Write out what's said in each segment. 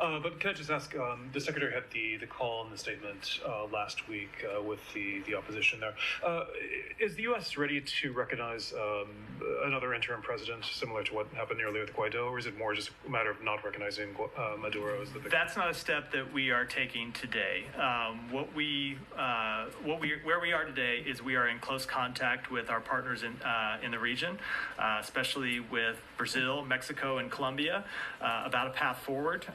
But can I just ask, the Secretary had the call in the statement last week with the opposition there. Is the U.S. ready to recognize another interim president, similar to what happened earlier with Guaido, or is it more just a matter of not recognizing Maduro as the victim? That's not a step that we are taking today. Where we are today is we are in close contact with our partners in the region, especially with Brazil, Mexico, and Colombia, about a path forward.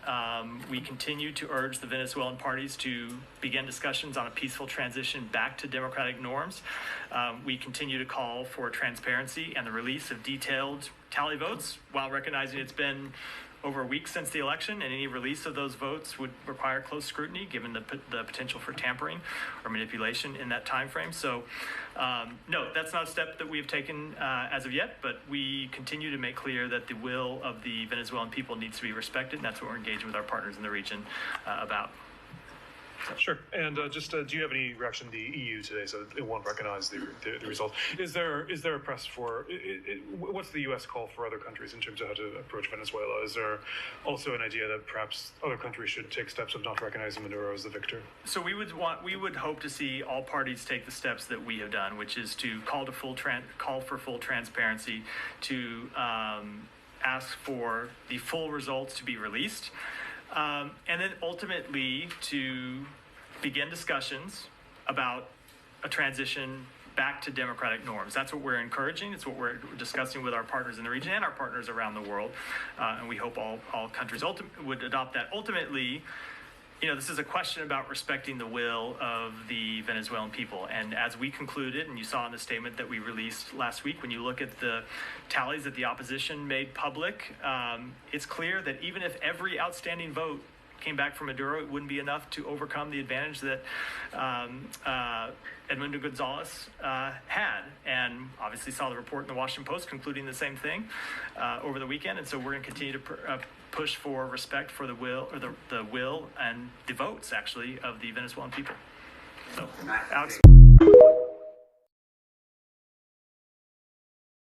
We continue to urge the Venezuelan parties to begin discussions on a peaceful transition back to democratic norms. We continue to call for transparency and the release of detailed tally votes, while recognizing it's been over a week since the election, and any release of those votes would require close scrutiny given the potential for tampering or manipulation in that time frame. So no, that's not a step that we've taken as of yet, but we continue to make clear that the will of the Venezuelan people needs to be respected, and that's what we're engaging with our partners in the region about. Sure. And do you have any reaction to the EU today? So it won't recognize the results. Is there a press for what's the U.S. call for other countries in terms of how to approach Venezuela? Is there also an idea that perhaps other countries should take steps of not recognizing Maduro as the victor? So we would hope to see all parties take the steps that we have done, which is to call for full transparency, to ask for the full results to be released. And then ultimately to begin discussions about a transition back to democratic norms. That's what we're encouraging. It's what we're discussing with our partners in the region and our partners around the world. And we hope all countries would adopt that. Ultimately, this is a question about respecting the will of the Venezuelan people. And as we concluded, and you saw in the statement that we released last week, when you look at the tallies that the opposition made public, it's clear that even if every outstanding vote came back from Maduro, it wouldn't be enough to overcome the advantage that Edmundo Gonzalez had. And obviously saw the report in the Washington Post concluding the same thing over the weekend. And so we're going to continue to push for respect for the will, or the will and the votes, actually, of the Venezuelan people. So, Alex.